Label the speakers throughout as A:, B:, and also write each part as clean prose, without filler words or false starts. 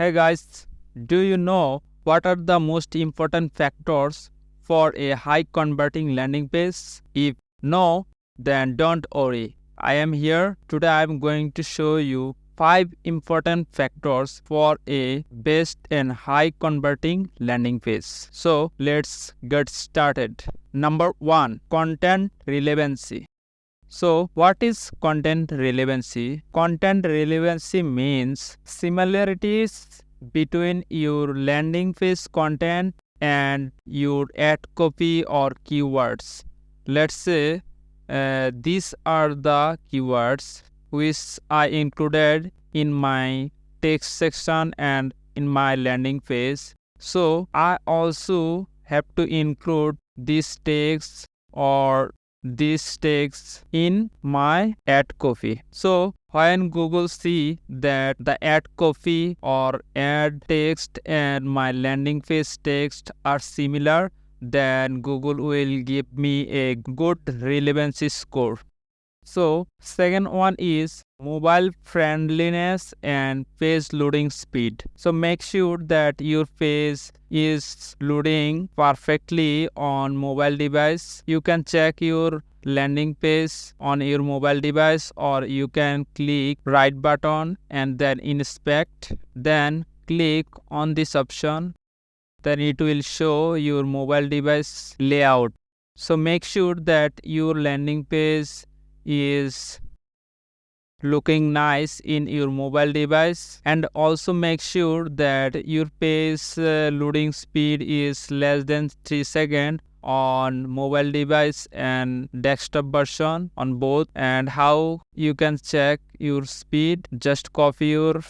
A: Hey guys, do you know what are the most important factors for a high converting landing page? If no, then don't worry. I am here. Today I am going to show you 5 important factors for a best and high converting landing page. So let's get started. Number 1, content relevancy. So, what is content relevancy? Content relevancy means similarities between your landing page content and your ad copy or keywords. Let's say these are the keywords which I included in my text section and in my landing page. So, I also have to include these text or these text in my ad copy. So when Google see that the ad copy or ad text and my landing page text are similar, then Google will give me a good relevancy score. So second one is mobile friendliness and page loading speed. So make sure that your page is loading perfectly on mobile device. You can check your landing page on your mobile device, or you can click right button and then inspect, then click on this option, then it will show your mobile device layout. So make sure that your landing page is looking nice in your mobile device, and also make sure that your page loading speed is less than 3 seconds on mobile device and desktop version on both. And how you can check your speed? Just copy your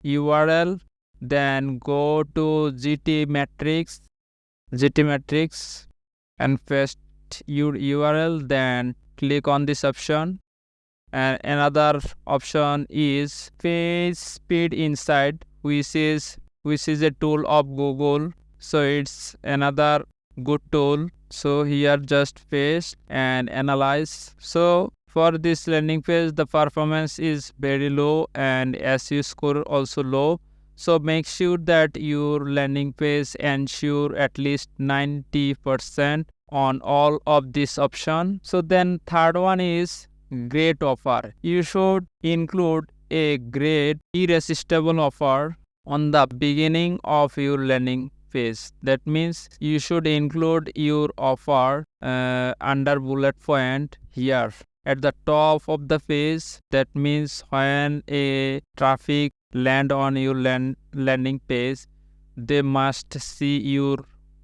A: URL, then go to GTmetrix and paste your URL, then click on this option. And another option is page speed insight, which is a tool of Google. So it's another good tool. So here just paste and analyze. So for this landing page, the performance is very low and SEO score also low. So make sure that your landing page ensure at least 90% on all of this option. So then third one is great offer. You should include a great irresistible offer on the beginning of your landing page. That means you should include your offer under bullet point here at the top of the page. That means when a traffic land on your landing page, they must see your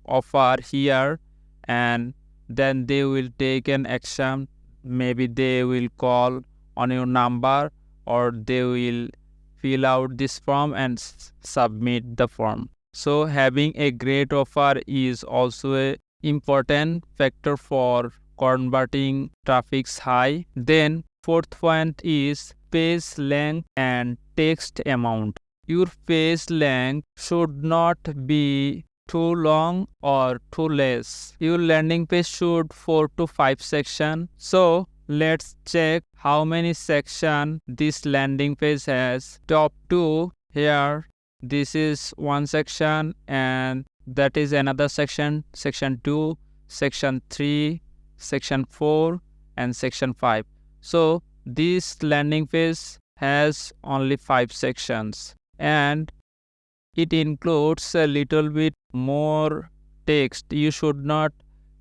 A: offer here, and then they will take an action. Maybe they will call on your number, or they will fill out this form and submit the form. So having a great offer is also a important factor for converting traffic's high. Then fourth point is page length and text amount. Your page length should not be too long or too less. Your landing page should 4 to 5 section. So let's check how many section this landing page has. Top 2 here. This is one section, and that is another section. Section 2, section 3, section 4, and section 5. So this landing page has only 5 sections, and it includes a little bit more text. You should not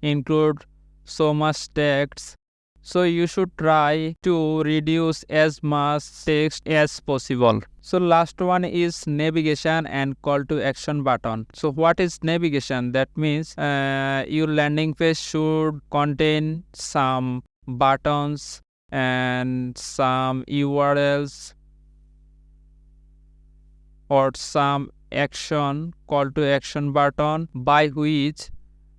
A: include so much text. So you should try to reduce as much text as possible. So last one is navigation and call to action button. So what is navigation? That means your landing page should contain some buttons and some URLs or some action, call to action button, by which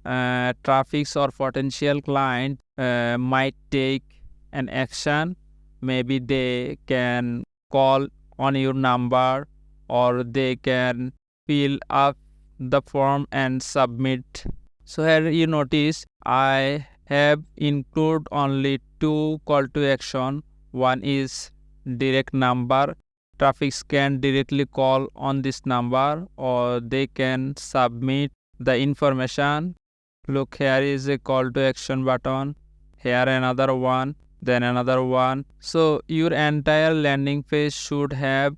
A: traffics or potential client might take an action. Maybe they can call on your number, or they can fill up the form and submit. So here you notice I have included only 2 call to action. One is direct number traffic can directly call on this number or they can submit the information. Look, here is a call to action button, here another one, then another one. So your entire landing page should have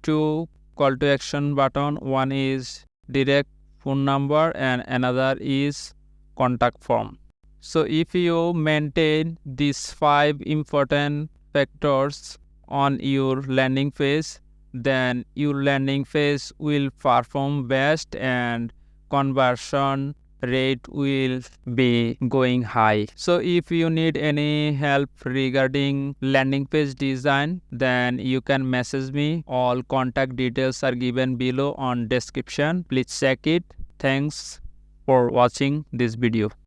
A: two call to action button. One is direct phone number and another is contact form. So if you maintain these 5 important factors on your landing page, then your landing page will perform best and conversion rate will be going high. So if you need any help regarding landing page design, then you can message me. All contact details are given below on description. Please check it. Thanks for watching this video.